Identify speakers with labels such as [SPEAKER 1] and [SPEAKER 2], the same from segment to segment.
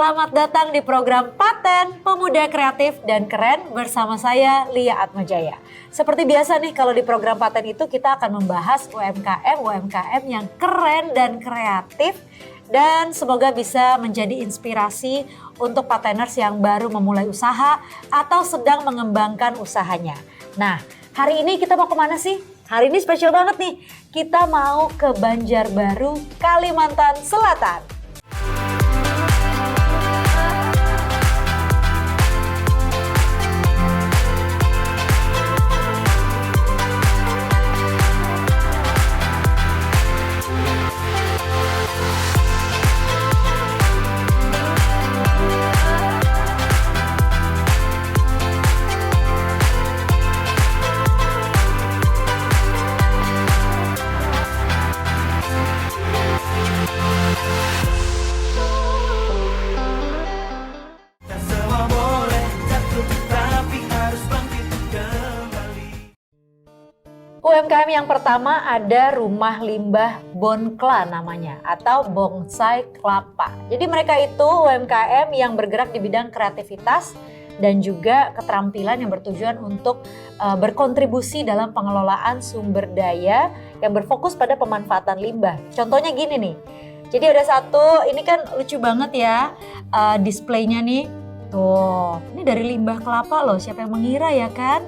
[SPEAKER 1] Selamat datang di program Paten Pemuda Kreatif dan Keren bersama saya Lia Atmajaya. Seperti biasa nih kalau di program Paten itu kita akan membahas UMKM yang keren dan kreatif dan semoga bisa menjadi inspirasi untuk pateners yang baru memulai usaha atau sedang mengembangkan usahanya. Nah, hari ini kita mau kemana sih? Hari ini spesial banget nih, kita mau ke Banjarbaru, Kalimantan Selatan. UMKM yang pertama ada Rumah Limbah Bonkla namanya atau Bonsai Kelapa. Jadi mereka itu UMKM yang bergerak di bidang kreativitas dan juga keterampilan yang bertujuan untuk berkontribusi dalam pengelolaan sumber daya yang berfokus pada pemanfaatan limbah. Contohnya gini nih, jadi ada satu, ini kan lucu banget ya displaynya nih. Tuh, ini dari limbah kelapa loh, siapa yang mengira ya kan?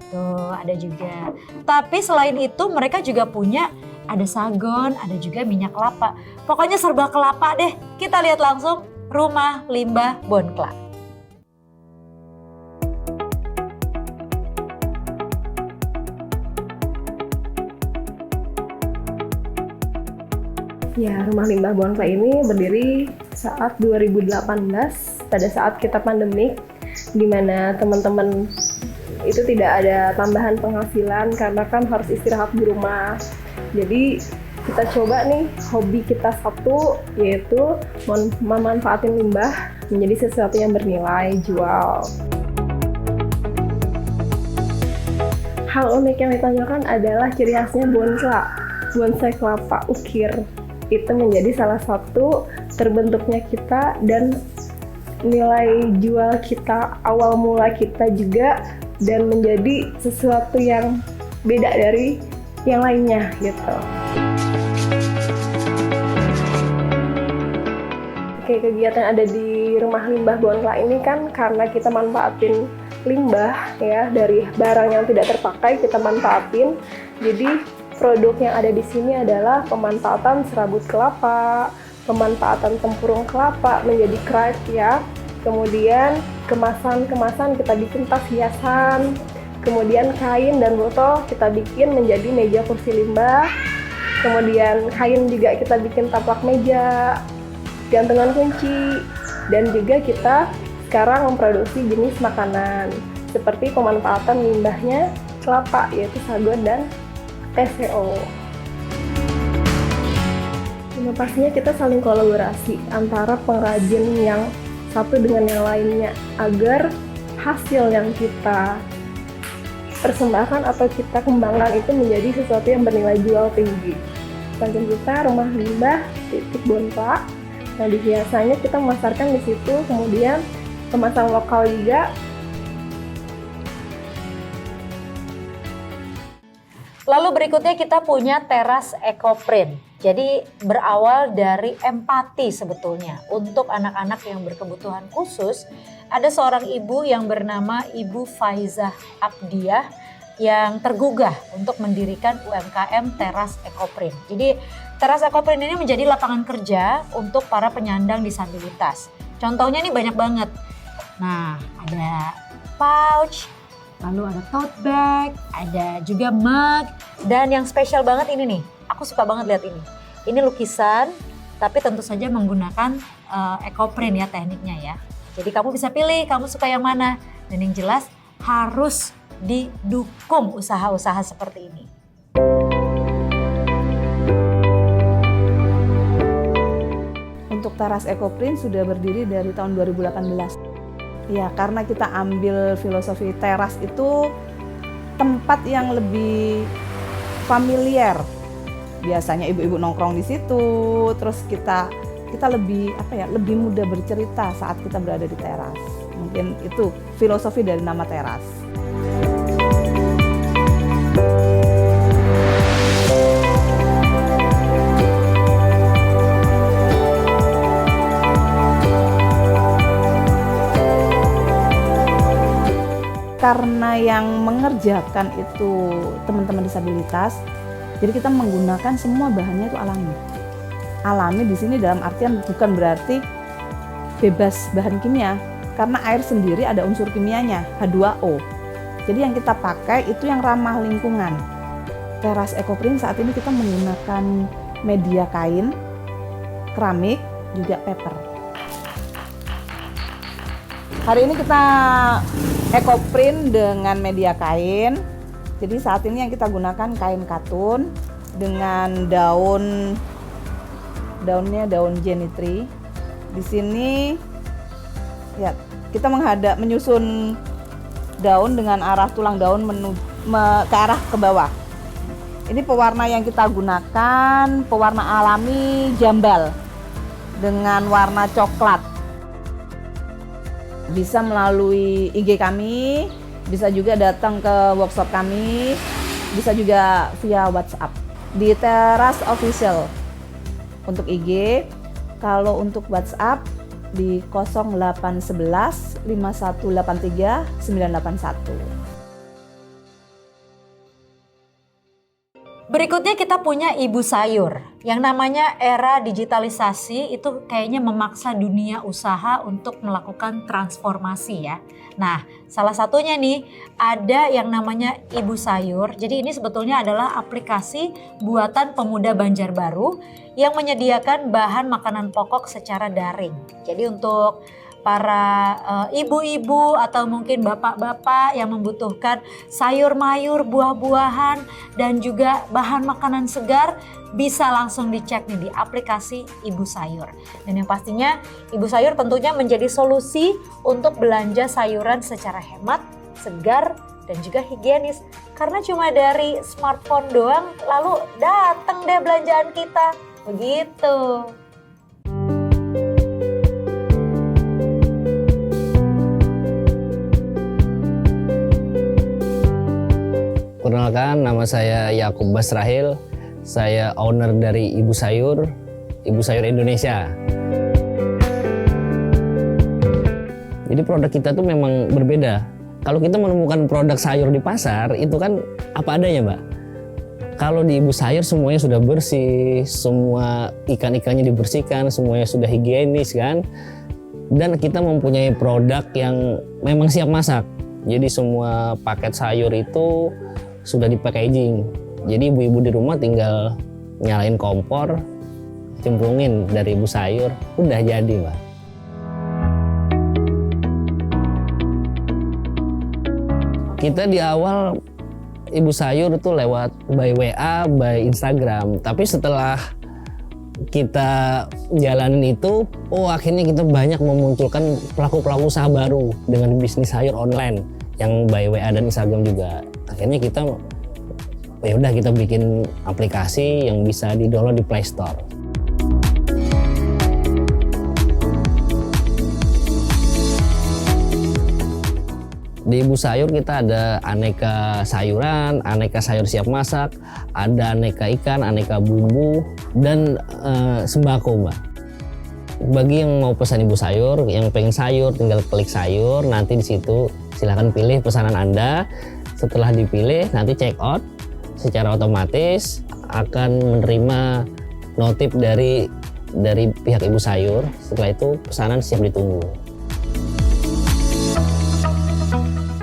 [SPEAKER 1] Tuh ada juga. Tapi selain itu mereka juga punya ada sagon, ada juga minyak kelapa. Pokoknya serba kelapa deh. Kita lihat langsung Rumah Limbah Bonkla.
[SPEAKER 2] Ya, Rumah Limbah Bonkla ini berdiri saat 2018 pada saat kita pandemik, di mana teman-teman itu tidak ada tambahan penghasilan karena kan harus istirahat di rumah. Jadi kita coba nih hobi kita satu, yaitu memanfaatin limbah menjadi sesuatu yang bernilai jual. Hal unik yang ditanyakan adalah ciri khasnya bonsai kelapa ukir. Itu menjadi salah satu terbentuknya kita dan nilai jual kita, awal mula kita juga, dan menjadi sesuatu yang beda dari yang lainnya gitu. Oke, kegiatan ada di Rumah Limbah Bonkla ini kan karena kita manfaatin limbah ya, dari barang yang tidak terpakai kita manfaatin. Jadi produk yang ada di sini adalah pemanfaatan serabut kelapa, pemanfaatan tempurung kelapa menjadi craft ya. Kemudian kemasan kita bikin tas hiasan, kemudian kain dan botol kita bikin menjadi meja kursi limbah, kemudian kain juga kita bikin taplak meja, gantungan kunci, dan juga kita sekarang memproduksi jenis makanan seperti pemanfaatan limbahnya kelapa yaitu sagon dan TCO. Pastinya kita saling kolaborasi antara pengrajin yang satu dengan yang lainnya agar hasil yang kita persembahkan atau kita kembangkan itu menjadi sesuatu yang bernilai jual tinggi. Konten kita Rumah Limbah Bonkla. Nah, biasanya kita memasarkan di situ, kemudian kemasan lokal juga.
[SPEAKER 1] Lalu berikutnya kita punya teras EcoPrint. Jadi berawal dari empati sebetulnya untuk anak-anak yang berkebutuhan khusus. Ada seorang ibu yang bernama Ibu Faizah Abdiah yang tergugah untuk mendirikan UMKM Teras EcoPrint. Jadi Teras EcoPrint ini menjadi lapangan kerja untuk para penyandang disabilitas. Contohnya nih banyak banget. Nah, ada pouch, lalu ada tote bag, ada juga mug, dan yang spesial banget ini nih, aku suka banget lihat ini. Ini lukisan, tapi tentu saja menggunakan EcoPrint ya tekniknya ya. Jadi kamu bisa pilih, kamu suka yang mana. Dan yang jelas harus didukung usaha-usaha seperti ini.
[SPEAKER 3] Untuk Teras EcoPrint sudah berdiri dari tahun 2018. Ya, karena kita ambil filosofi teras itu tempat yang lebih familiar. Biasanya ibu-ibu nongkrong di situ, terus kita kita lebih mudah bercerita saat kita berada di teras. Mungkin itu filosofi dari nama teras. Karena yang mengerjakan itu teman-teman disabilitas, jadi kita menggunakan semua bahannya itu alami. Alami di sini dalam artian bukan berarti bebas bahan kimia, karena air sendiri ada unsur kimianya, H2O. Jadi yang kita pakai itu yang ramah lingkungan. Teras Ecoprint saat ini kita menggunakan media kain, keramik, juga paper. Hari ini kita Ecoprint dengan media kain. Jadi saat ini yang kita gunakan kain katun dengan daunnya daun jenitri. Di sini ya kita menyusun daun dengan arah tulang daun ke arah ke bawah. Ini pewarna yang kita gunakan pewarna alami jambal dengan warna coklat. Bisa melalui IG kami, bisa juga datang ke workshop kami, bisa juga via WhatsApp di Teras Official untuk IG. Kalau untuk WhatsApp di 0811 5183 981.
[SPEAKER 1] Berikutnya kita punya ibu sayur. Yang namanya era digitalisasi itu kayaknya memaksa dunia usaha untuk melakukan transformasi ya. Nah, salah satunya nih ada yang namanya Ibu Sayur. Jadi ini sebetulnya adalah aplikasi buatan pemuda Banjarbaru yang menyediakan bahan makanan pokok secara daring. Jadi untuk para ibu-ibu atau mungkin bapak-bapak yang membutuhkan sayur mayur, buah-buahan dan juga bahan makanan segar bisa langsung dicek nih di aplikasi Ibu Sayur. Dan yang pastinya Ibu Sayur tentunya menjadi solusi untuk belanja sayuran secara hemat, segar dan juga higienis. Karena cuma dari smartphone doang lalu datang deh belanjaan kita. Begitu.
[SPEAKER 4] Perkenalkan, nama saya Yakub Basrahil. Saya owner dari Ibu Sayur Indonesia. Jadi produk kita tuh memang berbeda. Kalau kita menemukan produk sayur di pasar, itu kan apa adanya, Mbak. Kalau di Ibu Sayur semuanya sudah bersih, semua ikan-ikannya dibersihkan, semuanya sudah higienis kan. Dan kita mempunyai produk yang memang siap masak. Jadi semua paket sayur itu sudah di packaging. Jadi ibu-ibu di rumah tinggal nyalain kompor, cemplungin dari Ibu Sayur, udah jadi, Mbak. Kita di awal Ibu Sayur itu lewat by WA, by Instagram. Tapi setelah kita jalanin itu, akhirnya kita banyak memunculkan pelaku-pelaku usaha baru dengan bisnis sayur online yang by WA dan Instagram juga. Akhirnya kita kita bikin aplikasi yang bisa di-download di Play Store. Di Ibu Sayur kita ada aneka sayuran, aneka sayur siap masak, ada aneka ikan, aneka bumbu, dan sembako, Mbak. Bagi yang mau pesan Ibu Sayur, yang pengen sayur tinggal klik sayur, nanti di situ silahkan pilih pesanan Anda. Setelah dipilih nanti check out, secara otomatis akan menerima notif dari pihak Ibu Sayur. Setelah itu pesanan siap ditunggu.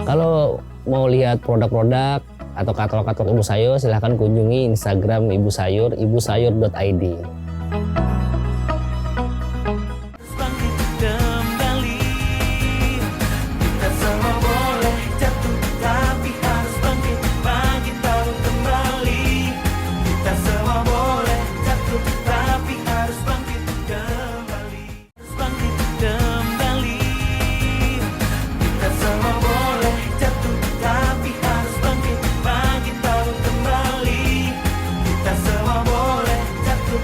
[SPEAKER 4] Kalau mau lihat produk-produk atau katalog-katalog Ibu Sayur, silahkan kunjungi Instagram Ibu Sayur, ibusayur.id.
[SPEAKER 5] Kita semua boleh jatuh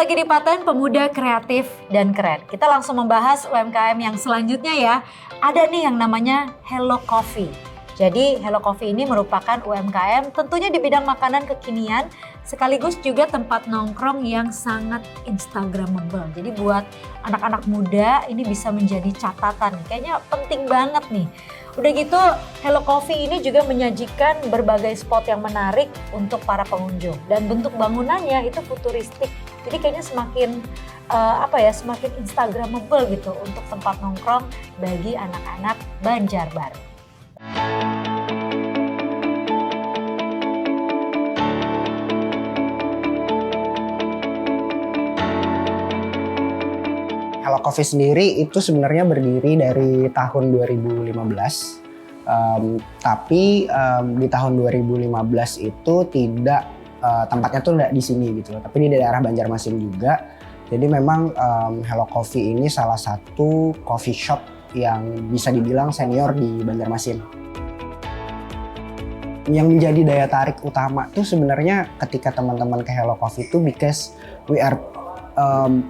[SPEAKER 1] lagi di Paten Pemuda Kreatif dan Keren. Kita langsung membahas UMKM yang selanjutnya ya. Ada nih yang namanya Hello Coffee. Jadi Hello Coffee ini merupakan UMKM tentunya di bidang makanan kekinian sekaligus juga tempat nongkrong yang sangat instagramable. Jadi buat anak-anak muda ini bisa menjadi catatan. Kayaknya penting banget nih. Udah gitu Hello Coffee ini juga menyajikan berbagai spot yang menarik untuk para pengunjung. Dan bentuk bangunannya itu futuristik. Jadi kayaknya semakin semakin instagramable gitu untuk tempat nongkrong bagi anak-anak Banjarbaru.
[SPEAKER 5] Hello Coffee sendiri itu sebenarnya berdiri dari tahun 2015. Tapi di tahun 2015 itu tidak tempatnya tuh nggak di sini gitu loh, tapi di daerah Banjarmasin juga. Jadi memang Hello Coffee ini salah satu coffee shop yang bisa dibilang senior di Banjarmasin. Yang menjadi daya tarik utama tuh sebenarnya ketika teman-teman ke Hello Coffee itu because we are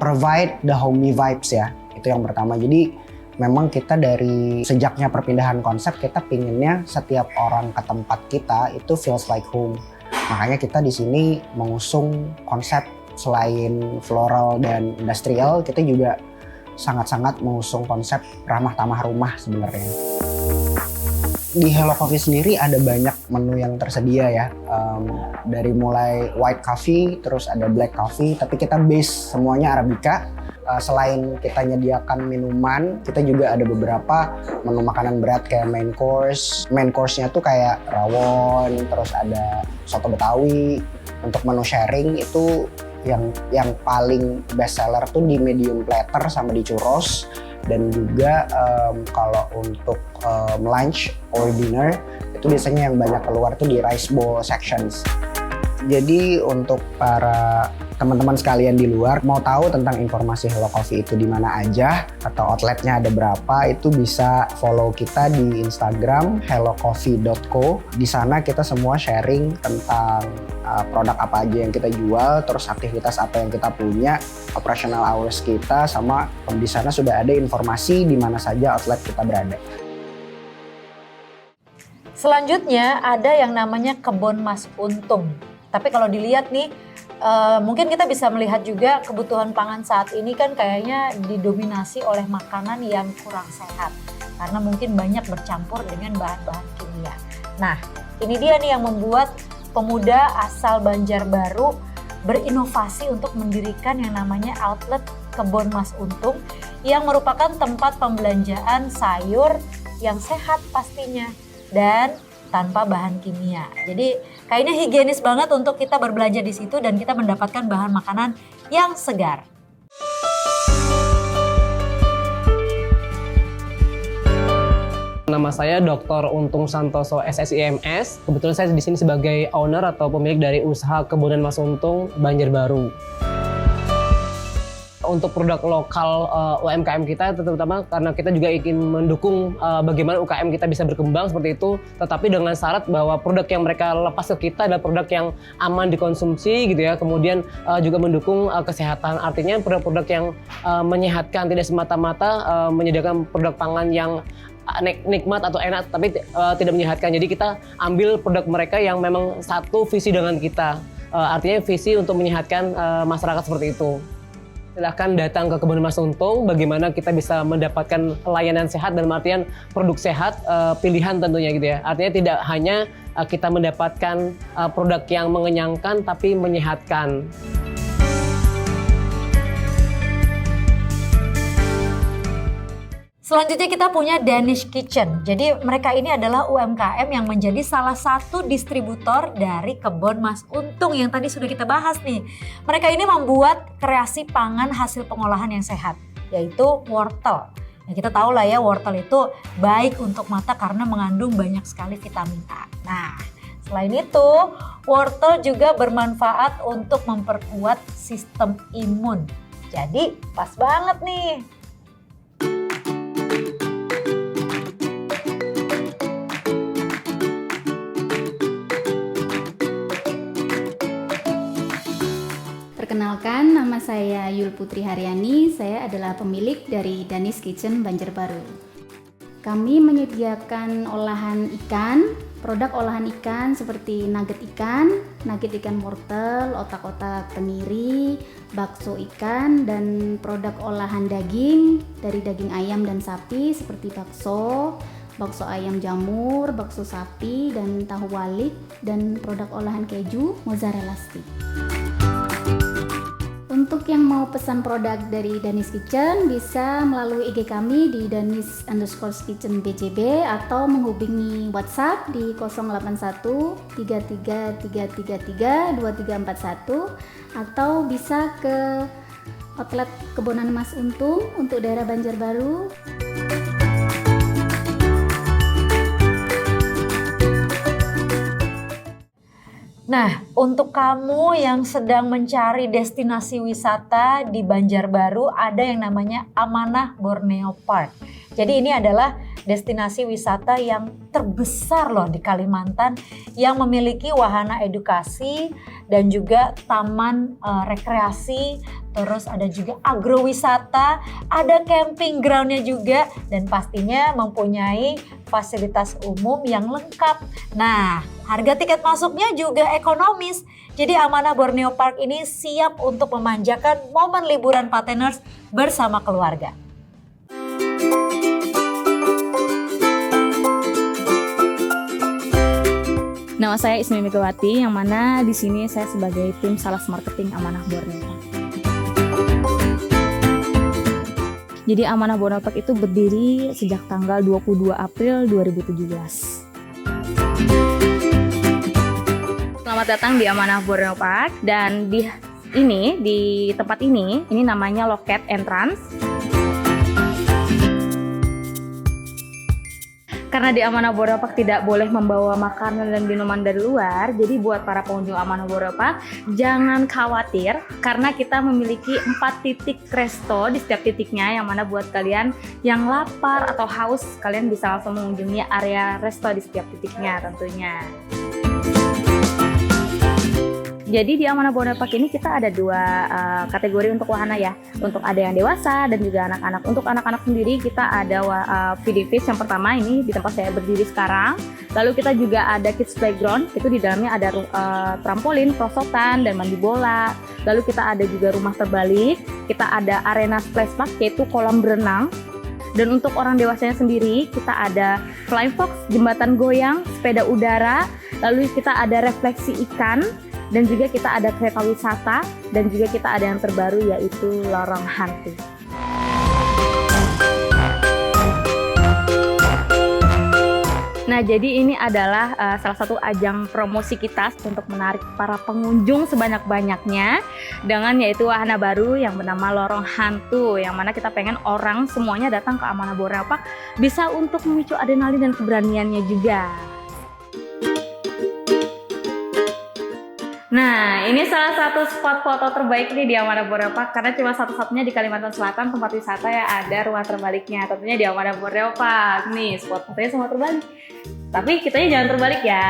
[SPEAKER 5] provide the homey vibes ya, itu yang pertama. Jadi memang kita dari sejaknya perpindahan konsep kita pinginnya setiap orang ke tempat kita itu feels like home. Makanya kita di sini mengusung konsep selain floral dan industrial, kita juga sangat-sangat mengusung konsep ramah tamah rumah sebenarnya. Di Hello Coffee sendiri ada banyak menu yang tersedia ya, dari mulai white coffee, terus ada black coffee, tapi kita base semuanya Arabica. Selain kita nyediakan minuman, kita juga ada beberapa menu makanan berat kayak main course. Main course-nya tuh kayak rawon, terus ada soto Betawi. Untuk menu sharing itu yang paling best seller tuh di medium platter sama di churros. Dan juga kalau untuk lunch or dinner itu biasanya yang banyak keluar tuh di rice bowl sections. Jadi untuk para teman-teman sekalian di luar mau tahu tentang informasi Hello Coffee itu di mana aja atau outletnya ada berapa, itu bisa follow kita di Instagram hellocoffee.co. Di sana kita semua sharing tentang produk apa aja yang kita jual, terus aktivitas apa yang kita punya, operational hours kita, sama di sana sudah ada informasi di mana saja outlet kita berada.
[SPEAKER 1] Selanjutnya ada yang namanya Kebon Mas Untung. Tapi kalau dilihat nih, mungkin kita bisa melihat juga kebutuhan pangan saat ini kan kayaknya didominasi oleh makanan yang kurang sehat. Karena mungkin banyak bercampur dengan bahan-bahan kimia. Nah, ini dia nih yang membuat pemuda asal Banjarbaru berinovasi untuk mendirikan yang namanya outlet Kebon Mas Untung yang merupakan tempat pembelanjaan sayur yang sehat pastinya dan tanpa bahan kimia. Jadi kayaknya higienis banget untuk kita berbelanja di situ dan kita mendapatkan bahan makanan yang segar.
[SPEAKER 6] Nama saya Dr. Untung Santoso SSIMS. Kebetulan saya di sini sebagai owner atau pemilik dari usaha Kebonan Mas Untung Banjarbaru. Untuk produk lokal UMKM kita, terutama karena kita juga ingin mendukung bagaimana UKM kita bisa berkembang seperti itu, tetapi dengan syarat bahwa produk yang mereka lepas ke kita adalah produk yang aman dikonsumsi gitu ya, kemudian juga mendukung kesehatan. Artinya produk-produk yang menyehatkan, tidak semata-mata menyediakan produk pangan yang nikmat atau enak tapi tidak menyehatkan. Jadi kita ambil produk mereka yang memang satu visi dengan kita, artinya visi untuk menyehatkan masyarakat seperti itu. Silahkan datang ke Kebun Mas Untung, bagaimana kita bisa mendapatkan layanan sehat dan artian produk sehat pilihan tentunya gitu ya. Artinya tidak hanya kita mendapatkan produk yang mengenyangkan tapi menyehatkan.
[SPEAKER 1] Selanjutnya kita punya Danish Kitchen. Jadi mereka ini adalah UMKM yang menjadi salah satu distributor dari Kebon Mas Untung yang tadi sudah kita bahas nih. Mereka ini membuat kreasi pangan hasil pengolahan yang sehat, yaitu wortel. Ya, kita tahu lah ya wortel itu baik untuk mata karena mengandung banyak sekali vitamin A. Nah, selain itu wortel juga bermanfaat untuk memperkuat sistem imun. Jadi pas banget nih.
[SPEAKER 7] Perkenalkan, nama saya Yul Putri Haryani, saya adalah pemilik dari Danis Kitchen Banjarbaru. Kami menyediakan olahan ikan, produk olahan ikan seperti nugget ikan wortel, otak-otak teniri, bakso ikan, dan produk olahan daging dari daging ayam dan sapi seperti bakso ayam jamur, bakso sapi, dan tahu walik, dan produk olahan keju, mozzarella stick. Untuk yang mau pesan produk dari Danis Kitchen bisa melalui IG kami di danis_kitchen BJB atau menghubungi WhatsApp di 081 33333 2341 atau bisa ke outlet Kebonan Mas Untung untuk daerah Banjarbaru.
[SPEAKER 1] Nah, untuk kamu yang sedang mencari destinasi wisata di Banjarbaru, ada yang namanya Amanah Borneo Park. Jadi ini adalah destinasi wisata yang terbesar loh di Kalimantan yang memiliki wahana edukasi dan juga taman rekreasi, terus ada juga agrowisata, ada camping groundnya juga, dan pastinya mempunyai fasilitas umum yang lengkap. Nah, harga tiket masuknya juga ekonomis. Jadi Amanah Borneo Park ini siap untuk memanjakan momen liburan Pateners bersama keluarga.
[SPEAKER 8] Nama saya Ismi Megawati, yang mana di sini saya sebagai tim sales marketing Amanah Borneo. Jadi Amanah Borneo Park itu berdiri sejak tanggal 22 April 2017. Selamat datang di Amanah Borneo Park, dan di tempat ini namanya Loket Entrance. Karena di Amanah Borneo Park tidak boleh membawa makanan dan minuman dari luar, jadi buat para pengunjung Amanah Borneo Park jangan khawatir karena kita memiliki 4 titik resto di setiap titiknya, yang mana buat kalian yang lapar atau haus kalian bisa langsung mengunjungi area resto di setiap titiknya tentunya. Jadi di Amanah Borneo Park ini kita ada 2 kategori untuk wahana ya. Untuk ada yang dewasa dan juga anak-anak. Untuk anak-anak sendiri kita ada feeding fish yang pertama ini di tempat saya berdiri sekarang. Lalu kita juga ada kids playground, itu di dalamnya ada trampolin, perosotan, dan mandi bola. Lalu kita ada juga rumah terbalik, kita ada arena splash park yaitu kolam berenang. Dan untuk orang dewasanya sendiri kita ada flying fox, jembatan goyang, sepeda udara, lalu kita ada refleksi ikan, dan juga kita ada kereta wisata, dan juga kita ada yang terbaru yaitu lorong hantu. Nah, jadi ini adalah salah satu ajang promosi kita untuk menarik para pengunjung sebanyak-banyaknya dengan yaitu wahana baru yang bernama Lorong Hantu, yang mana kita pengen orang semuanya datang ke Amanah Borneo Park bisa untuk memicu adrenalin dan keberaniannya juga. Nah, ini salah satu spot foto terbaik nih di Amanah Borneo Park karena cuma satu-satunya di Kalimantan Selatan tempat wisata yang ada rumah terbaliknya. Tentunya di Amanah Borneo Park. Nih, spot fotonya semua terbalik. Tapi kitanya jangan terbalik ya.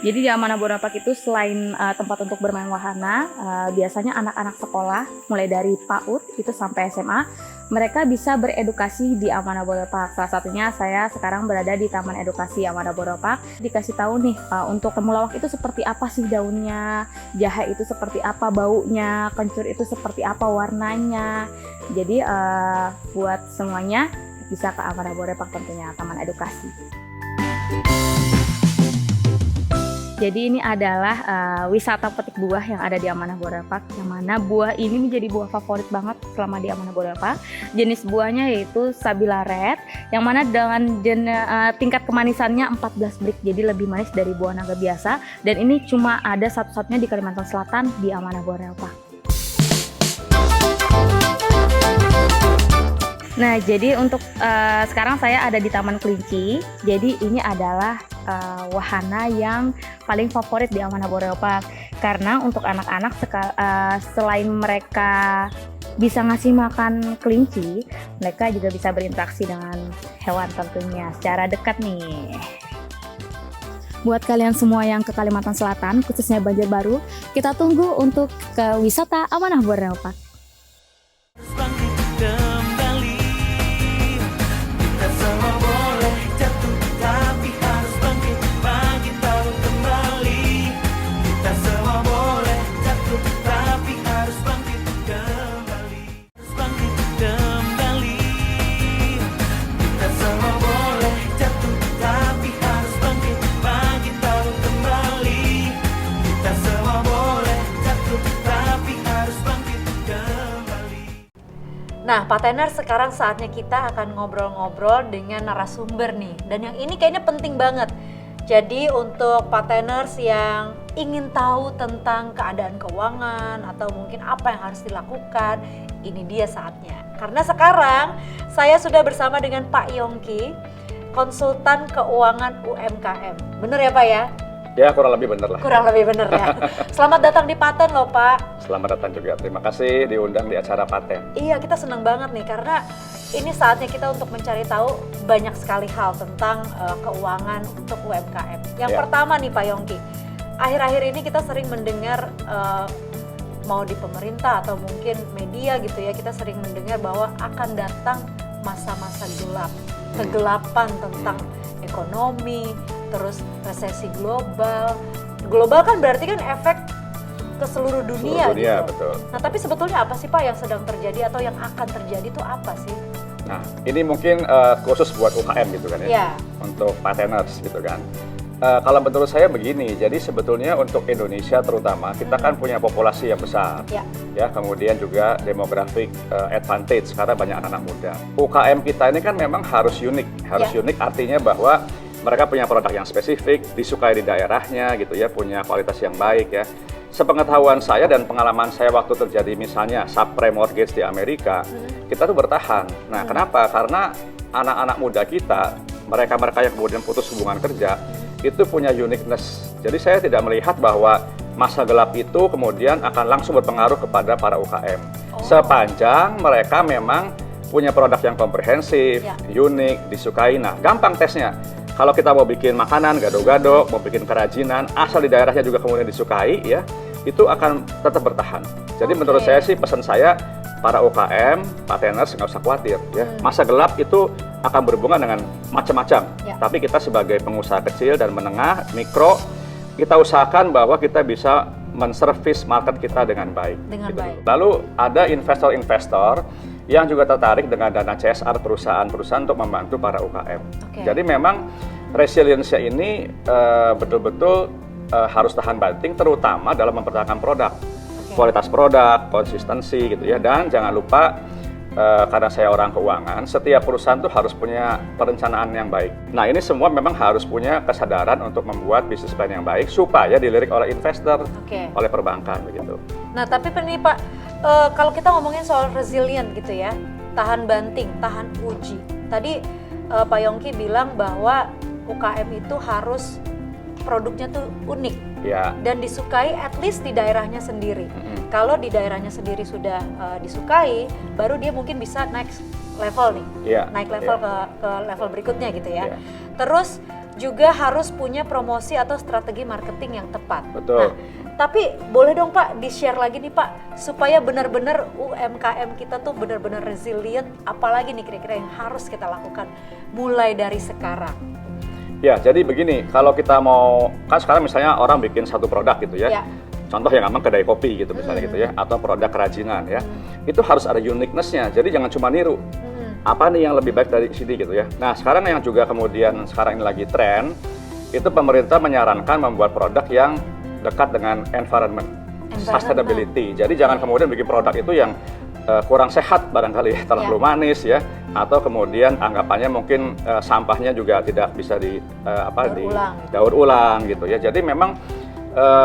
[SPEAKER 8] Jadi di Amanah Borneo Park itu selain tempat untuk bermain wahana, biasanya anak-anak sekolah mulai dari PAUD itu sampai SMA, mereka bisa beredukasi di Amanah Borneo Park. Salah satunya saya sekarang berada di Taman Edukasi Amanah Borneo Park. Dikasih tahu nih untuk temulawak itu seperti apa sih daunnya, jahe itu seperti apa baunya, kencur itu seperti apa warnanya. Jadi buat semuanya bisa ke Amanah Borneo Park tentunya, Taman Edukasi. Jadi ini adalah wisata petik buah yang ada di Amanah Borneo Park, yang mana buah ini menjadi buah favorit banget selama di Amanah Borneo Park. Jenis buahnya yaitu Sabila Red, yang mana dengan tingkat kemanisannya 14 brik, jadi lebih manis dari buah naga biasa. Dan ini cuma ada satu-satunya di Kalimantan Selatan di Amanah Borneo Park. Nah, jadi untuk sekarang saya ada di Taman Kelinci. Jadi ini adalah wahana yang paling favorit di Amanah Borneo Park. Karena untuk anak-anak selain mereka bisa ngasih makan kelinci, mereka juga bisa berinteraksi dengan hewan tentunya secara dekat nih. Buat kalian semua yang ke Kalimantan Selatan, khususnya Banjarbaru, kita tunggu untuk ke wisata Amanah Borneo Park.
[SPEAKER 1] Nah, Pak Tenar, sekarang saatnya kita akan ngobrol-ngobrol dengan narasumber nih. Dan yang ini kayaknya penting banget. Jadi untuk Pak Tenars yang ingin tahu tentang keadaan keuangan atau mungkin apa yang harus dilakukan, ini dia saatnya. Karena sekarang saya sudah bersama dengan Pak Yongki, konsultan keuangan UMKM. Bener ya Pak ya?
[SPEAKER 9] Ya, kurang lebih bener lah.
[SPEAKER 1] Kurang lebih bener ya. Selamat datang di Paten loh Pak.
[SPEAKER 9] Selamat datang juga. Terima kasih diundang di acara Paten.
[SPEAKER 1] Iya, kita senang banget nih karena ini saatnya kita untuk mencari tahu banyak sekali hal tentang keuangan untuk UMKM. Yang pertama nih Pak Yongki, akhir-akhir ini kita sering mendengar mau di pemerintah atau mungkin media gitu ya, kita sering mendengar bahwa akan datang masa-masa gelap, kegelapan tentang ekonomi, terus resesi global. Global kan berarti kan efek ke seluruh dunia, gitu.
[SPEAKER 9] Betul.
[SPEAKER 1] Nah, tapi sebetulnya apa sih Pak yang sedang terjadi atau yang akan terjadi itu apa sih?
[SPEAKER 9] Nah, ini mungkin khusus buat UKM gitu kan ya,
[SPEAKER 1] Ya.
[SPEAKER 9] untuk Pateners gitu kan. Kalau menurut saya begini, jadi sebetulnya untuk Indonesia terutama, kita kan punya populasi yang besar. Ya, kemudian juga demographic advantage karena banyak anak-anak muda. UKM kita ini kan memang harus unik, unik artinya bahwa mereka punya produk yang spesifik, disukai di daerahnya gitu ya, punya kualitas yang baik ya. Sepengetahuan saya dan pengalaman saya waktu terjadi misalnya subprime mortgage di Amerika, kita tuh bertahan. Nah, kenapa? Karena anak-anak muda kita, mereka-mereka yang kemudian putus hubungan kerja, itu punya uniqueness. Jadi saya tidak melihat bahwa masa gelap itu kemudian akan langsung berpengaruh kepada para UKM. Sepanjang mereka memang punya produk yang komprehensif, unik, disukai. Nah, gampang tesnya. Kalau kita mau bikin makanan, gado-gado, mau bikin kerajinan, asal di daerahnya juga kemudian disukai, ya, itu akan tetap bertahan. Jadi menurut saya sih, pesan saya, para UKM, Pateners nggak usah khawatir. Ya. Masa gelap itu akan berhubungan dengan macam-macam. Tapi kita sebagai pengusaha kecil dan menengah, mikro, kita usahakan bahwa kita bisa menservis market kita dengan baik. Lalu ada investor-investor yang juga tertarik dengan dana CSR perusahaan-perusahaan untuk membantu para UKM. Jadi memang resilience ini betul-betul harus tahan banting, terutama dalam mempertahankan produk. Kualitas produk, konsistensi gitu ya, dan jangan lupa karena saya orang keuangan, setiap perusahaan tuh harus punya perencanaan yang baik. Nah, ini semua memang harus punya kesadaran untuk membuat bisnis plan yang baik supaya dilirik oleh investor, oleh perbankan begitu.
[SPEAKER 1] Nah, tapi ini Pak, kalau kita ngomongin soal resilient gitu ya, tahan banting, tahan uji. Tadi Pak Yongki bilang bahwa UKM itu harus produknya tuh unik dan disukai at least di daerahnya sendiri. Kalau di daerahnya sendiri sudah disukai, baru dia mungkin bisa next level nih, naik level ke level berikutnya gitu ya. Terus juga harus punya promosi atau strategi marketing yang tepat. Nah, tapi boleh dong Pak di-share lagi nih Pak, supaya benar-benar UMKM kita tuh benar-benar resilient, apalagi nih kira-kira yang harus kita lakukan mulai dari sekarang.
[SPEAKER 9] Ya, jadi begini, kalau kita mau, kan sekarang misalnya orang bikin satu produk gitu ya, contoh yang gampang kedai kopi gitu misalnya gitu ya, atau produk kerajinan ya, itu harus ada uniqueness-nya, jadi jangan cuma niru. Apa nih yang lebih baik dari sini gitu ya. Nah, sekarang yang juga kemudian sekarang ini lagi tren, itu pemerintah menyarankan membuat produk yang dekat dengan environment, sustainability. Jadi jangan kemudian bikin produk itu yang kurang sehat barangkali, terlalu manis ya, atau kemudian anggapannya mungkin sampahnya juga tidak bisa didaur ulang gitu ya. Jadi memang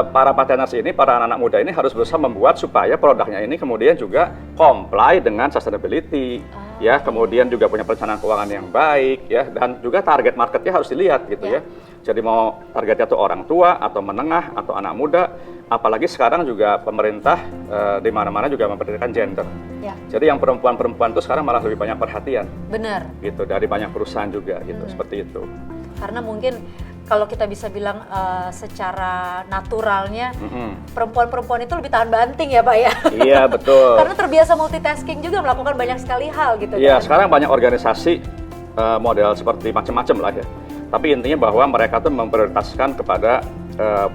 [SPEAKER 9] para Pateners ini, para anak-anak muda ini harus berusaha membuat supaya produknya ini kemudian juga comply dengan sustainability. ya, kemudian juga punya perencanaan keuangan yang baik, ya, dan juga target marketnya harus dilihat gitu ya. Jadi mau targetnya tuh orang tua atau menengah atau anak muda, apalagi sekarang juga pemerintah di mana-mana juga memperhatikan gender.
[SPEAKER 1] Ya.
[SPEAKER 9] Jadi yang perempuan-perempuan tuh sekarang malah lebih banyak perhatian.
[SPEAKER 1] Benar.
[SPEAKER 9] Gitu dari banyak perusahaan juga gitu, seperti itu.
[SPEAKER 1] Karena mungkin kalau kita bisa bilang secara naturalnya perempuan-perempuan itu lebih tahan banting ya Pak ya.
[SPEAKER 9] Iya betul.
[SPEAKER 1] Karena terbiasa multitasking juga melakukan banyak sekali hal gitu.
[SPEAKER 9] Iya,
[SPEAKER 1] kan?
[SPEAKER 9] sekarang banyak organisasi model seperti macam-macam lah ya. Tapi intinya bahwa mereka tuh memprioritaskan kepada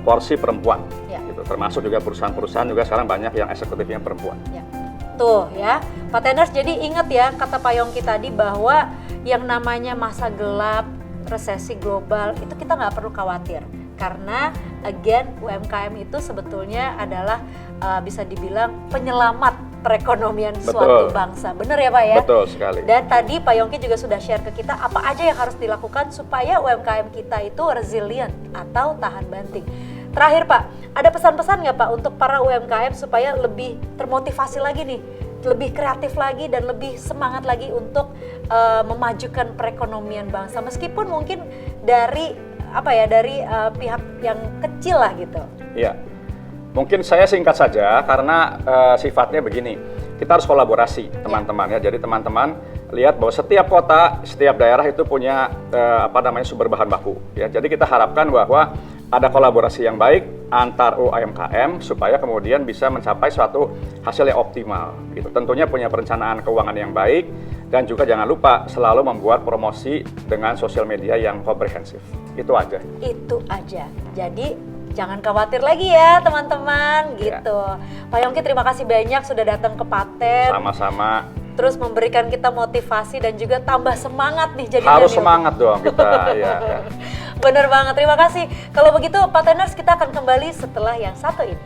[SPEAKER 9] porsi perempuan.
[SPEAKER 1] Ya.
[SPEAKER 9] Gitu. Termasuk juga perusahaan-perusahaan juga sekarang banyak yang eksekutifnya perempuan.
[SPEAKER 1] Ya. Tuh ya, Pak Teners, jadi ingat ya kata Pak Yongki tadi bahwa yang namanya masa gelap, resesi global itu kita nggak perlu khawatir. Karena again UMKM itu sebetulnya adalah bisa dibilang penyelamat perekonomian suatu bangsa. Benar ya Pak ya?
[SPEAKER 9] Betul sekali.
[SPEAKER 1] Dan tadi Pak Yongki juga sudah share ke kita apa aja yang harus dilakukan supaya UMKM kita itu resilient atau tahan banting. Terakhir Pak, ada pesan-pesan nggak Pak untuk para UMKM supaya lebih termotivasi lagi nih, lebih kreatif lagi dan lebih semangat lagi untuk memajukan perekonomian bangsa meskipun mungkin dari pihak yang kecil lah gitu.
[SPEAKER 9] Iya. Mungkin saya singkat saja karena sifatnya begini. Kita harus kolaborasi teman-teman ya. Jadi teman-teman lihat bahwa setiap kota, setiap daerah itu punya sumber bahan baku ya. Jadi kita harapkan bahwa ada kolaborasi yang baik antar UMKM supaya kemudian bisa mencapai suatu hasil yang optimal gitu. Tentunya punya perencanaan keuangan yang baik dan juga jangan lupa selalu membuat promosi dengan sosial media yang komprehensif. Itu aja.
[SPEAKER 1] Itu aja. Jadi jangan khawatir lagi ya teman-teman gitu. Pak Yongki terima kasih banyak sudah datang ke Paten.
[SPEAKER 9] Sama-sama.
[SPEAKER 1] Terus memberikan kita motivasi dan juga tambah semangat nih jadinya.
[SPEAKER 9] Harus semangat dong kita ya.
[SPEAKER 1] Bener banget, terima kasih. Kalau begitu Pak Teners kita akan kembali setelah yang satu ini.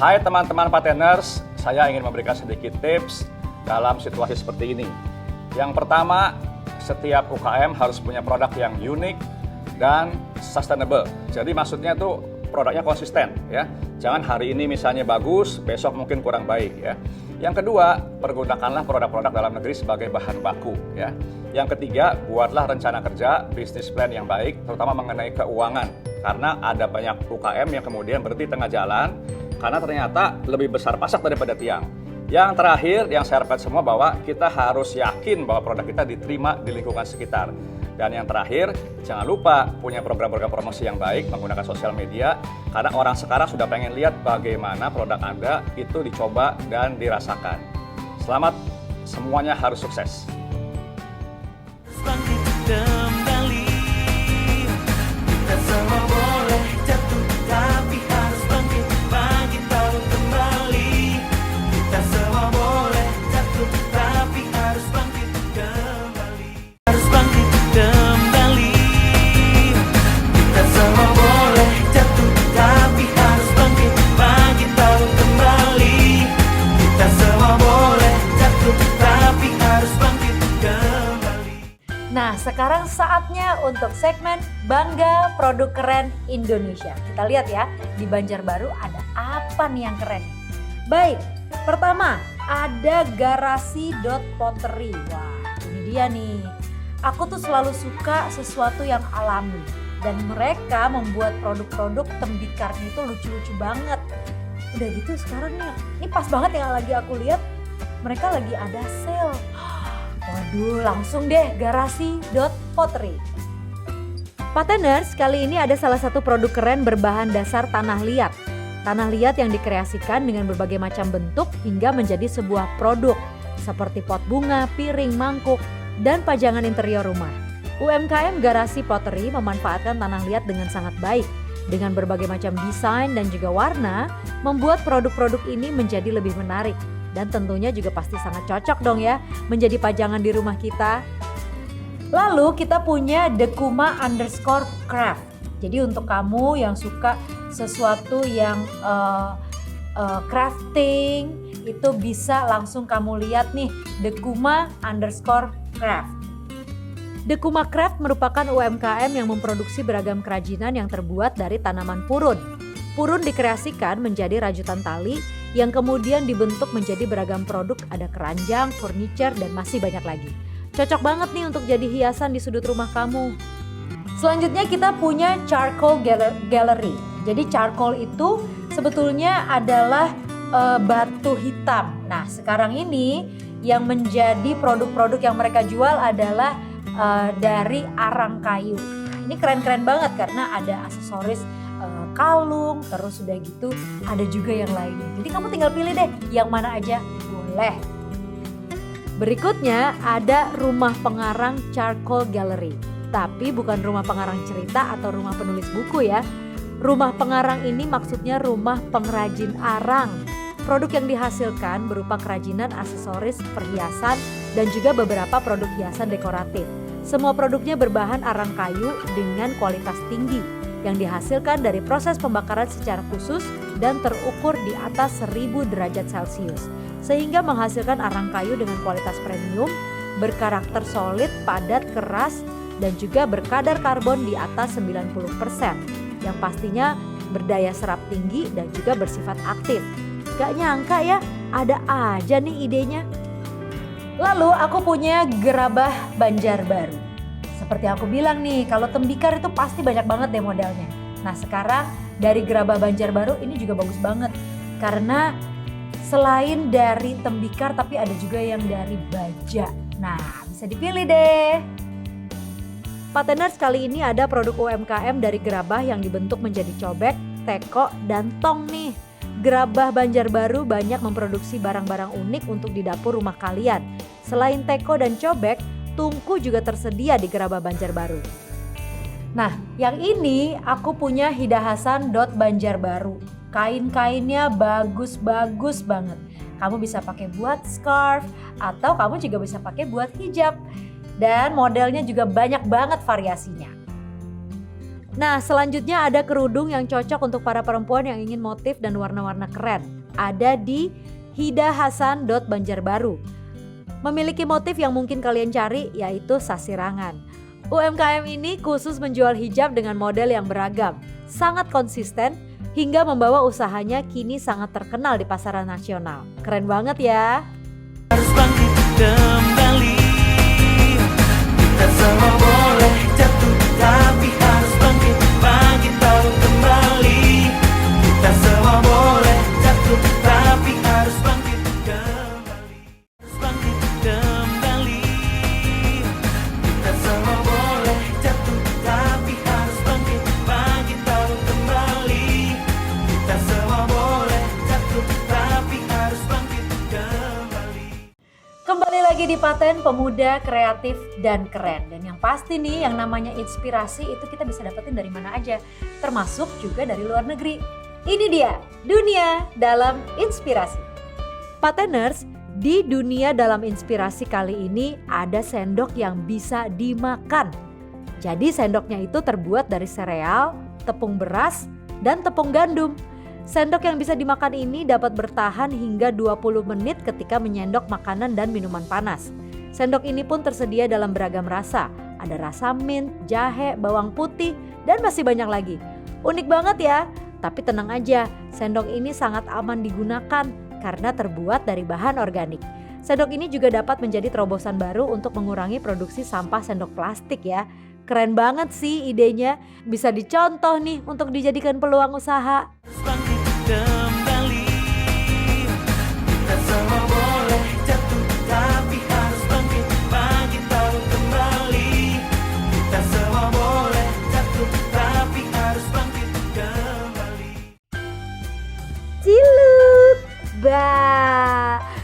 [SPEAKER 9] Hai teman-teman Pateners, saya ingin memberikan sedikit tips dalam situasi seperti ini. Yang pertama, setiap UKM harus punya produk yang unik dan sustainable. Jadi maksudnya tuh produknya konsisten ya. Jangan hari ini misalnya bagus, besok mungkin kurang baik ya. Yang kedua, pergunakanlah produk-produk dalam negeri sebagai bahan baku ya. Yang ketiga, buatlah rencana kerja, bisnis plan yang baik, terutama mengenai keuangan. Karena ada banyak UKM yang kemudian berhenti tengah jalan karena ternyata lebih besar pasak daripada tiang. Yang terakhir, yang saya harapkan semua bahwa kita harus yakin bahwa produk kita diterima di lingkungan sekitar. Dan yang terakhir, jangan lupa punya program-program promosi yang baik menggunakan sosial media karena orang sekarang sudah pengen lihat bagaimana produk Anda itu dicoba dan dirasakan. Selamat, semuanya harus sukses.
[SPEAKER 1] Nah, sekarang saatnya untuk segmen Bangga Produk Keren Indonesia. Kita lihat ya, di Banjarbaru ada apa nih yang keren? Baik, pertama ada Garasi.Pottery. Wah, ini dia nih. Aku tuh selalu suka sesuatu yang alami. Dan mereka membuat produk-produk tembikarnya itu lucu-lucu banget. Udah gitu sekarang nih, ini pas banget yang lagi aku lihat, mereka lagi ada sale. Waduh, langsung deh Garasi.Pottery. Pateners, kali ini ada salah satu produk keren berbahan dasar tanah liat. Tanah liat yang dikreasikan dengan berbagai macam bentuk hingga menjadi sebuah produk seperti pot bunga, piring, mangkuk, dan pajangan interior rumah. UMKM Garasi Pottery memanfaatkan tanah liat dengan sangat baik. Dengan berbagai macam desain dan juga warna, membuat produk-produk ini menjadi lebih menarik. Dan tentunya juga pasti sangat cocok dong ya menjadi pajangan di rumah kita. Lalu kita punya Dekuma_craft. Jadi untuk kamu yang suka sesuatu yang crafting, itu bisa langsung kamu lihat nih Dekuma_craft. Dekuma Craft merupakan UMKM yang memproduksi beragam kerajinan yang terbuat dari tanaman purun. Purun dikreasikan menjadi rajutan tali yang kemudian dibentuk menjadi beragam produk, ada keranjang, furniture, dan masih banyak lagi. Cocok banget nih untuk jadi hiasan di sudut rumah kamu. Selanjutnya kita punya charcoal gallery. Jadi charcoal itu sebetulnya adalah batu hitam. Nah, sekarang ini yang menjadi produk-produk yang mereka jual adalah dari arang kayu. Ini keren-keren banget karena ada aksesoris kalung, terus udah gitu ada juga yang lainnya. Jadi kamu tinggal pilih deh yang mana aja boleh. Berikutnya ada rumah pengarang charcoal gallery. Tapi bukan rumah pengarang cerita atau rumah penulis buku ya. Rumah pengarang ini maksudnya rumah pengrajin arang. Produk yang dihasilkan berupa kerajinan aksesoris, perhiasan, dan juga beberapa produk hiasan dekoratif. Semua produknya berbahan arang kayu dengan kualitas tinggi yang dihasilkan dari proses pembakaran secara khusus dan terukur di atas 1000 derajat Celcius. Sehingga menghasilkan arang kayu dengan kualitas premium, berkarakter solid, padat, keras, dan juga berkadar karbon di atas 90%. Yang pastinya berdaya serap tinggi dan juga bersifat aktif. Gak nyangka ya, ada aja nih idenya. Lalu aku punya gerabah Banjarbaru. Seperti aku bilang nih, kalau tembikar itu pasti banyak banget deh modelnya. Nah sekarang dari gerabah Banjarbaru ini juga bagus banget. Karena selain dari tembikar tapi ada juga yang dari baja. Nah bisa dipilih deh. Pateners, kali ini ada produk UMKM dari gerabah yang dibentuk menjadi cobek, teko, dan tong nih. Gerabah Banjarbaru banyak memproduksi barang-barang unik untuk di dapur rumah kalian. Selain teko dan cobek, tungku juga tersedia di gerabah Banjarbaru. Nah, yang ini aku punya hidahasan Banjarbaru. Kain-kainnya bagus-bagus banget. Kamu bisa pakai buat scarf atau kamu juga bisa pakai buat hijab. Dan modelnya juga banyak banget variasinya. Nah, selanjutnya ada kerudung yang cocok untuk para perempuan yang ingin motif dan warna-warna keren. Ada di hidahasan.banjarbaru. Memiliki motif yang mungkin kalian cari, yaitu sasirangan. UMKM ini khusus menjual hijab dengan model yang beragam, sangat konsisten, hingga membawa usahanya kini sangat terkenal di pasaran nasional. Keren banget ya.
[SPEAKER 10] Harus bangkit kembali. Kita semua boleh jatuh, tapi harus bangkit, bangkit tahu kembali. Kita semua boleh jatuh, tapi harus bangkit kembali. Harus bangkit kembali. Kita semua boleh jatuh, tapi harus bangkit, bangkit tahu kembali. Kita semua boleh jatuh, tapi harus bangkit kembali.
[SPEAKER 1] Kembali lagi di Paten Pemuda Kreatif dan Keren. Dan yang pasti nih, yang namanya inspirasi itu kita bisa dapetin dari mana aja, termasuk juga dari luar negeri. Ini dia, Dunia Dalam Inspirasi. Pateners, di Dunia Dalam Inspirasi kali ini ada sendok yang bisa dimakan. Jadi sendoknya itu terbuat dari sereal, tepung beras, dan tepung gandum. Sendok yang bisa dimakan ini dapat bertahan hingga 20 menit ketika menyendok makanan dan minuman panas. Sendok ini pun tersedia dalam beragam rasa. Ada rasa mint, jahe, bawang putih, dan masih banyak lagi. Unik banget ya, tapi tenang aja, sendok ini sangat aman digunakan karena terbuat dari bahan organik. Sendok ini juga dapat menjadi terobosan baru untuk mengurangi produksi sampah sendok plastik ya. Keren banget sih idenya, bisa dicontoh nih untuk dijadikan peluang usaha.
[SPEAKER 10] Bangkit kembali. Kita semua boleh jatuh, tapi harus bangkit, bangkit tahu kembali. Kita semua boleh jatuh, tapi harus bangkit kembali.
[SPEAKER 1] Cilut,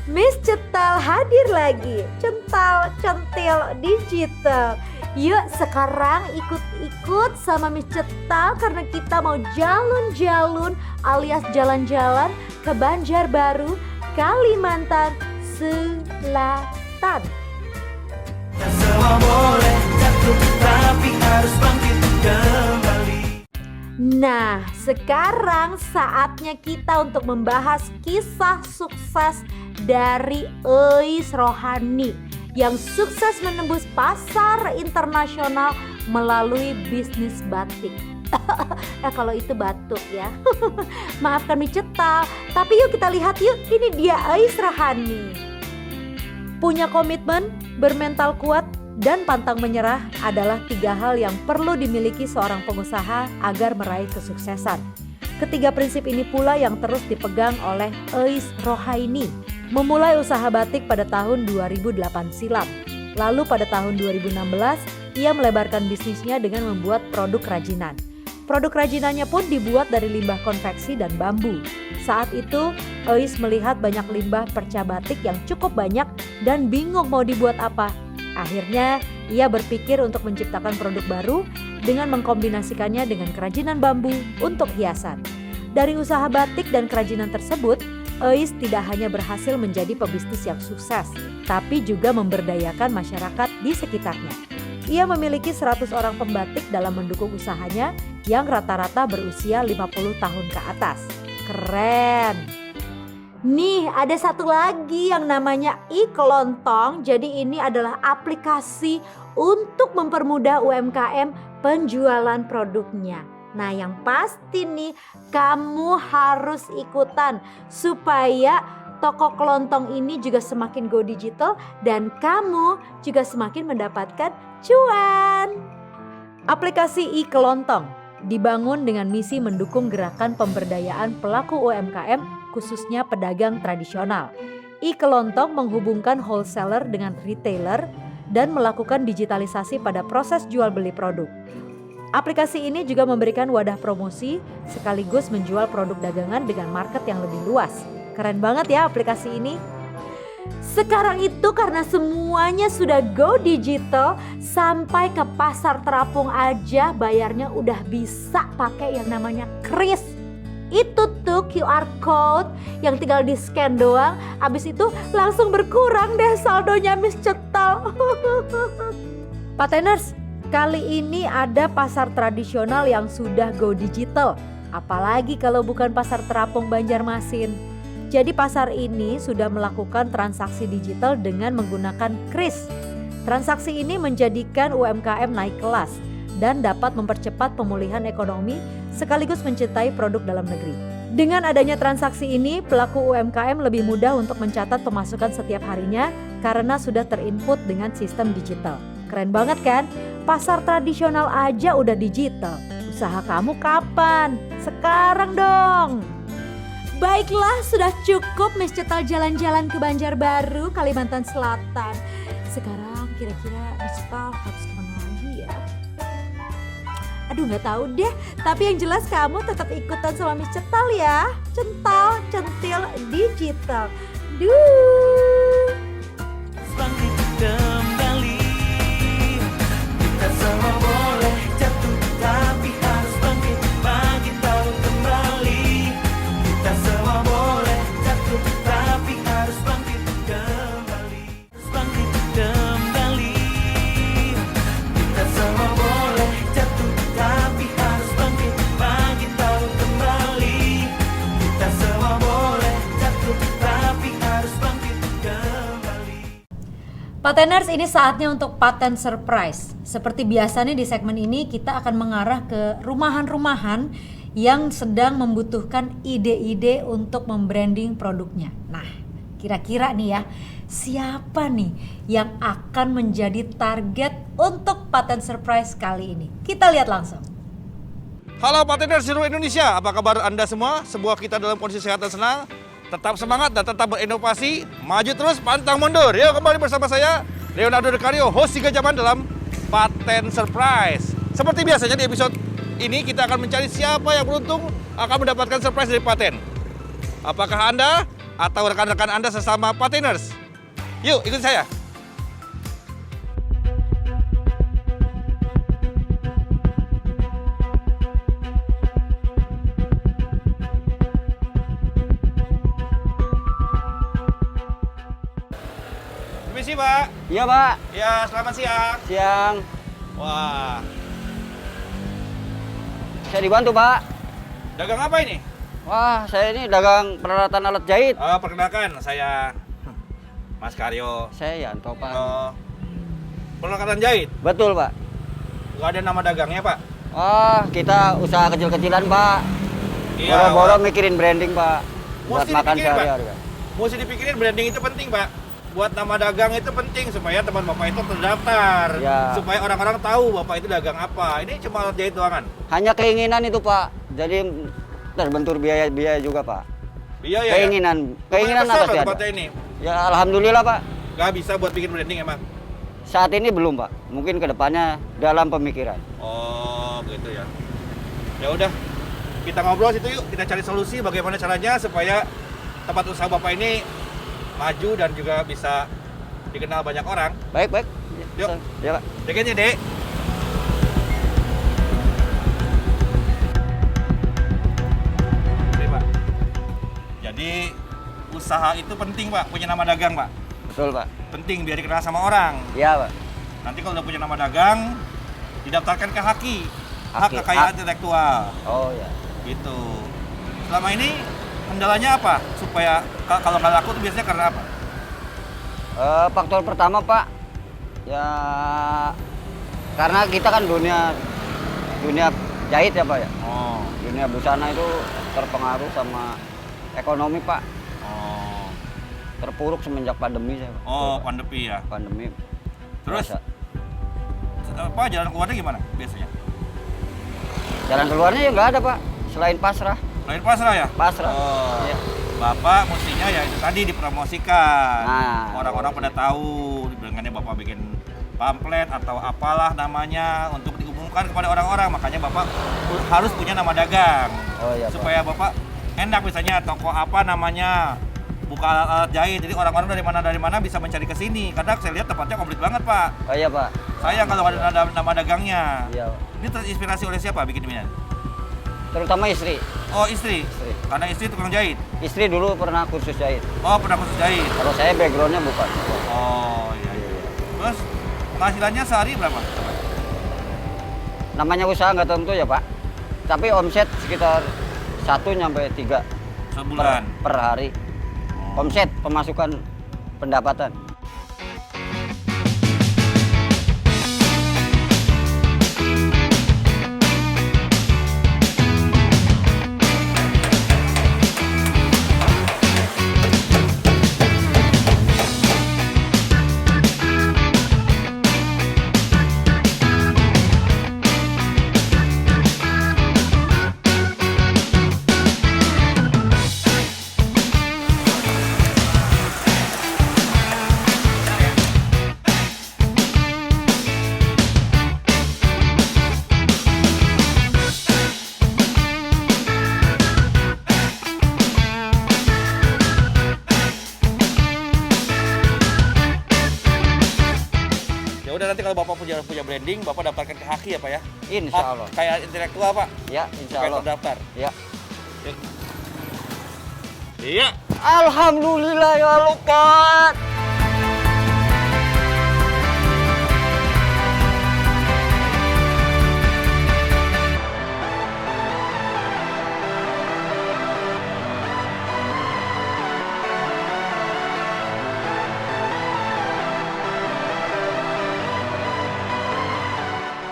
[SPEAKER 1] Miss Cetal hadir lagi. Cental, centil, digital. Yuk sekarang ikut-ikut sama Miss Cetal karena kita mau jalun-jalun alias jalan-jalan ke Banjarbaru, Kalimantan Selatan.
[SPEAKER 10] Kita semua boleh jatuh, tapi harus bangkit kembali.
[SPEAKER 1] Nah, sekarang saatnya kita untuk membahas kisah sukses dari Eis Rohani yang sukses menembus pasar internasional melalui bisnis batik. Kalau itu batuk ya. Maafkan mie cetal, tapi yuk kita lihat yuk, ini dia Ais Rahani. Punya komitmen, bermental kuat, dan pantang menyerah adalah 3 hal yang perlu dimiliki seorang pengusaha agar meraih kesuksesan. Ketiga prinsip ini pula yang terus dipegang oleh Ais Rohaini. Memulai usaha batik pada tahun 2008 silam. Lalu pada tahun 2016, ia melebarkan bisnisnya dengan membuat produk kerajinan. Produk kerajinannya pun dibuat dari limbah konveksi dan bambu. Saat itu, Ais melihat banyak limbah perca batik yang cukup banyak dan bingung mau dibuat apa. Akhirnya, ia berpikir untuk menciptakan produk baru dengan mengkombinasikannya dengan kerajinan bambu untuk hiasan. Dari usaha batik dan kerajinan tersebut, Ais tidak hanya berhasil menjadi pebisnis yang sukses, tapi juga memberdayakan masyarakat di sekitarnya. Ia memiliki 100 orang pembatik dalam mendukung usahanya yang rata-rata berusia 50 tahun ke atas. Keren! Nih ada satu lagi yang namanya iKelontong. Jadi ini adalah aplikasi untuk mempermudah UMKM penjualan produknya. Nah yang pasti nih kamu harus ikutan supaya toko kelontong ini juga semakin go digital dan kamu juga semakin mendapatkan cuan. Aplikasi iKelontong dibangun dengan misi mendukung gerakan pemberdayaan pelaku UMKM khususnya pedagang tradisional. iKelontong menghubungkan wholesaler dengan retailer dan melakukan digitalisasi pada proses jual beli produk. Aplikasi ini juga memberikan wadah promosi sekaligus menjual produk dagangan dengan market yang lebih luas. Keren banget ya aplikasi ini. Sekarang itu karena semuanya sudah go digital, sampai ke pasar terapung aja bayarnya udah bisa pakai yang namanya kris. Itu tuh QR code yang tinggal di scan doang, abis itu langsung berkurang deh saldonya Miss Cetal. Pateners, kali ini ada pasar tradisional yang sudah go digital, apalagi kalau bukan pasar terapung Banjarmasin. Jadi pasar ini sudah melakukan transaksi digital dengan menggunakan kris. Transaksi ini menjadikan UMKM naik kelas dan dapat mempercepat pemulihan ekonomi sekaligus mencintai produk dalam negeri. Dengan adanya transaksi ini, pelaku UMKM lebih mudah untuk mencatat pemasukan setiap harinya karena sudah terinput dengan sistem digital. Keren banget kan? Pasar tradisional aja udah digital. Usaha kamu kapan? Sekarang dong! Baiklah, sudah cukup Miss Cetal jalan-jalan ke Banjarbaru, Kalimantan Selatan. Sekarang kira-kira Miss Cetal harus kemana lagi ya? Aduh nggak tahu deh, tapi yang jelas kamu tetap ikutan sama Miss Cetal ya. Cental, centil, digital. Duh.
[SPEAKER 10] Bangkit kembali, kita semua boleh jatuh, tapi harus bangkit, bangkit lalu kembali. Kita semua boleh jatuh, tapi harus bangkit kembali. Bangkit kembali, kita semua boleh jatuh, tapi harus bangkit, bangkit lalu kembali. Kita semua boleh jatuh, tapi harus bangkit kembali.
[SPEAKER 1] Pateners, ini saatnya untuk paten surprise. Seperti biasanya di segmen ini kita akan mengarah ke rumahan-rumahan yang sedang membutuhkan ide-ide untuk membranding produknya. Nah, kira-kira nih ya, siapa nih yang akan menjadi target untuk paten surprise kali ini? Kita lihat langsung.
[SPEAKER 11] Halo Pateners seluruh Indonesia, apa kabar Anda semua? Semoga kita dalam kondisi sehat dan senang, tetap semangat dan tetap berinovasi, maju terus, pantang mundur. Yuk kembali bersama saya, Leonardo Decario, host 3 jaman dalam Paten Surprise. Seperti biasanya di episode ini kita akan mencari siapa yang beruntung akan mendapatkan surprise dari paten. Apakah Anda atau rekan-rekan Anda sesama Pateners? Yuk ikut saya. Permisi Pak.
[SPEAKER 12] Iya Pak.
[SPEAKER 11] Ya selamat siang.
[SPEAKER 12] Siang.
[SPEAKER 11] Wah,
[SPEAKER 12] Saya dibantu Pak.
[SPEAKER 11] dagang apa ini?
[SPEAKER 12] Wah, saya ini dagang peralatan alat jahit.
[SPEAKER 11] Perkenalkan, saya Mas Karyo.
[SPEAKER 12] Saya Yanto, Pak.
[SPEAKER 11] Perlengkapan jahit?
[SPEAKER 12] Betul, Pak.
[SPEAKER 11] Nggak ada nama dagangnya, Pak?
[SPEAKER 12] Oh, kita usaha kecil-kecilan, Pak.
[SPEAKER 11] Iya,
[SPEAKER 12] Boro-boro
[SPEAKER 11] Pak.
[SPEAKER 12] mikirin branding, Pak. Buat
[SPEAKER 11] Mesti
[SPEAKER 12] makan
[SPEAKER 11] dipikirin, Pak.
[SPEAKER 12] sehari-hari.
[SPEAKER 11] Mesti dipikirin branding itu penting, Pak. Buat nama dagang itu penting supaya teman Bapak itu terdaftar.
[SPEAKER 12] Ya.
[SPEAKER 11] Supaya orang-orang tahu Bapak itu dagang apa. Ini cuma alat jahit doangan.
[SPEAKER 12] Hanya keinginan itu, Pak. Jadi terbentur biaya juga, Pak.
[SPEAKER 11] Biaya
[SPEAKER 12] Keinginan
[SPEAKER 11] ya?
[SPEAKER 12] apa sih ada?
[SPEAKER 11] Tempatnya ini?
[SPEAKER 12] Ya alhamdulillah, Pak.
[SPEAKER 11] Nggak bisa buat bikin branding emang?
[SPEAKER 12] Saat ini belum, Pak. Mungkin kedepannya dalam pemikiran.
[SPEAKER 11] Oh, begitu ya. Ya udah, kita ngobrol situ yuk. Kita cari solusi bagaimana caranya supaya tempat usaha Bapak ini maju dan juga bisa dikenal banyak orang.
[SPEAKER 12] Baik.
[SPEAKER 11] Yuk.
[SPEAKER 12] Ya, Pak.
[SPEAKER 11] Deketnya, Dek. Oke, Pak. Jadi usaha itu penting, Pak, punya nama dagang, Pak.
[SPEAKER 12] Betul, Pak.
[SPEAKER 11] Penting biar dikenal sama orang.
[SPEAKER 12] Iya, Pak.
[SPEAKER 11] Nanti kalau udah punya nama dagang, didaftarkan ke HAKI, hak kekayaan intelektual.
[SPEAKER 12] Oh ya.
[SPEAKER 11] Gitu. Selama ini kendalanya apa? Supaya kalau nggak laku itu biasanya karena apa?
[SPEAKER 12] Faktor pertama, Pak, ya karena kita kan dunia jahit ya, Pak ya.
[SPEAKER 11] Oh.
[SPEAKER 12] Dunia busana itu terpengaruh sama ekonomi, Pak.
[SPEAKER 11] Oh.
[SPEAKER 12] Terpuruk semenjak pandemi saya, Pak.
[SPEAKER 11] Oh, pandemi ya.
[SPEAKER 12] Pandemi.
[SPEAKER 11] Terus
[SPEAKER 12] Biasa.
[SPEAKER 11] apa jalan keluarnya gimana biasanya?
[SPEAKER 12] Jalan keluarnya ya nggak ada, Pak. Selain pasrah.
[SPEAKER 11] Lain pasrah ya?
[SPEAKER 12] Pasrah.
[SPEAKER 11] Oh.
[SPEAKER 12] Iya.
[SPEAKER 11] Bapak mestinya ya itu tadi dipromosikan.
[SPEAKER 12] Nah,
[SPEAKER 11] Orang-orang pada tahu dengannya Bapak bikin pamflet atau apalah namanya untuk diumumkan kepada orang-orang. Makanya Bapak harus punya nama dagang.
[SPEAKER 12] Oh iya, Pak.
[SPEAKER 11] Supaya Bapak enak misalnya toko apa namanya, buka alat jahit. Jadi orang-orang dari mana bisa mencari ke sini. Karena saya lihat tempatnya komplit banget, Pak.
[SPEAKER 12] Oh iya, Pak.
[SPEAKER 11] Sayang kalau nggak ada nama dagangnya.
[SPEAKER 12] Iya, Pak.
[SPEAKER 11] Ini terinspirasi oleh siapa bikin inian?
[SPEAKER 12] Terutama istri.
[SPEAKER 11] Oh, istri. Karena istri tukang jahit.
[SPEAKER 12] Istri dulu pernah kursus jahit.
[SPEAKER 11] Oh, pernah kursus jahit.
[SPEAKER 12] Kalau saya backgroundnya bukan.
[SPEAKER 11] Oh, iya. Terus penghasilannya sehari berapa?
[SPEAKER 12] Namanya usaha nggak tentu ya, Pak. Tapi omset sekitar 1 sampai 3
[SPEAKER 11] sebulan
[SPEAKER 12] per hari. Omset pemasukan pendapatan.
[SPEAKER 11] Ya udah nanti kalau Bapak punya branding, Bapak daftarkan ke HAKI ya, Pak ya?
[SPEAKER 12] Insya Allah.
[SPEAKER 11] Kayak intelektual, Pak.
[SPEAKER 12] Ya, insya
[SPEAKER 11] Supaya
[SPEAKER 12] Allah.
[SPEAKER 11] terdaftar.
[SPEAKER 12] Ya.
[SPEAKER 11] Iya.
[SPEAKER 12] Alhamdulillah ya Allah, Pak.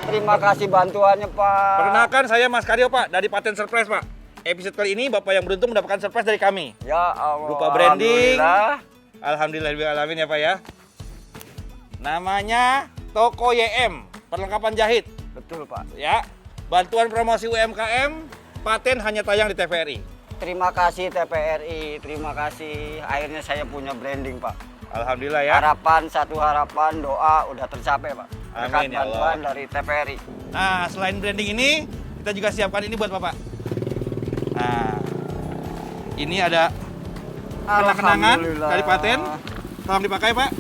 [SPEAKER 12] Terima kasih bantuannya, Pak.
[SPEAKER 11] Perkenalkan saya Mas Karyo, Pak, dari Paten Surprise, Pak. Episode kali ini Bapak yang beruntung mendapatkan surprise dari kami.
[SPEAKER 12] Ya Allah.
[SPEAKER 11] Berupa branding.
[SPEAKER 12] Alhamdulillah.
[SPEAKER 11] Alhamdulillah ya, Pak ya. Namanya Toko YM, perlengkapan jahit.
[SPEAKER 12] Betul, Pak.
[SPEAKER 11] Ya. Bantuan promosi UMKM, Paten hanya tayang di TVRI.
[SPEAKER 12] Terima kasih TVRI, terima kasih. Akhirnya saya punya branding, Pak.
[SPEAKER 11] Alhamdulillah ya.
[SPEAKER 12] Satu harapan, doa udah tercapai, Pak. Berkat
[SPEAKER 11] Amin ya Allah.
[SPEAKER 12] bantuan dari TVRI.
[SPEAKER 11] Nah, selain branding ini, kita juga siapkan ini buat Bapak. Nah, ini ada kenang-kenangan
[SPEAKER 12] Alhamdulillah.
[SPEAKER 11] dari Paten. Tolong dipakai, Pak.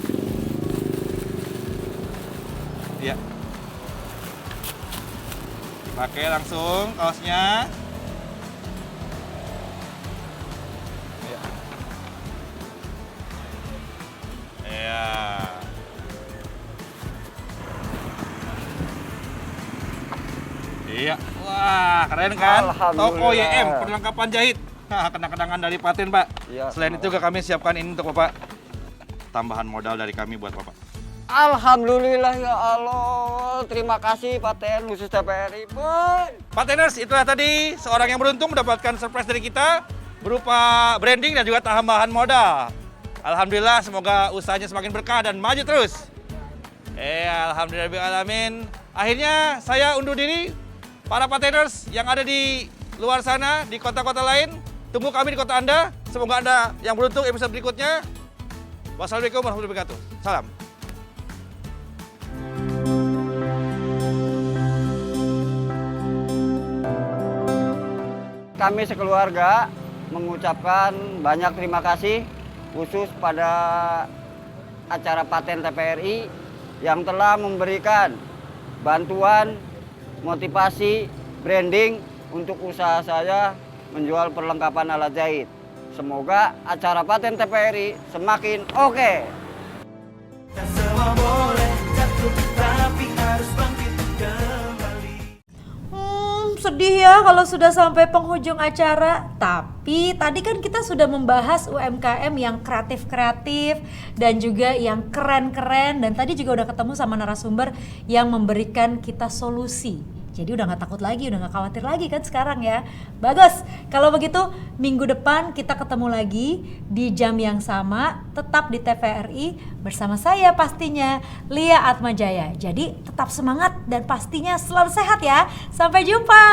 [SPEAKER 11] Ya. Pakai langsung kaosnya. Ya. Ya. Iya. Wah, keren kan? Toko YM, perlengkapan jahit. Nah, kenang-kenangan dari Paten, Pak.
[SPEAKER 12] Iya,
[SPEAKER 11] Selain itu juga kami siapkan ini untuk Bapak tambahan modal dari kami buat Bapak.
[SPEAKER 12] Alhamdulillah ya Allah. Terima kasih Paten khusus TPRI.
[SPEAKER 11] Pateners, itulah tadi seorang yang beruntung mendapatkan surprise dari kita berupa branding dan juga tambahan modal. Alhamdulillah, semoga usahanya semakin berkah dan maju terus. Alhamdulillahirrahmanirrahim. Akhirnya saya undur diri. Para Pateners yang ada di luar sana, di kota-kota lain, tunggu kami di kota Anda. Semoga Anda yang beruntung episode berikutnya. Wassalamualaikum warahmatullahi wabarakatuh. Salam.
[SPEAKER 12] Kami sekeluarga mengucapkan banyak terima kasih khusus pada acara Paten TPRI yang telah memberikan bantuan, motivasi, branding untuk usaha saya menjual perlengkapan alat jahit. Semoga acara Paten TPRI semakin oke.
[SPEAKER 10] Semua boleh jatuh tapi harus bangkit kembali.
[SPEAKER 1] Sedih ya kalau sudah sampai penghujung acara. Tapi tadi kan kita sudah membahas UMKM yang kreatif-kreatif dan juga yang keren-keren. Dan tadi juga udah ketemu sama narasumber yang memberikan kita solusi. Jadi udah gak takut lagi, udah gak khawatir lagi kan sekarang ya. Bagus, kalau begitu minggu depan kita ketemu lagi di jam yang sama. Tetap di TVRI bersama saya pastinya, Lia Atmajaya. Jadi tetap semangat dan pastinya selalu sehat ya. Sampai jumpa.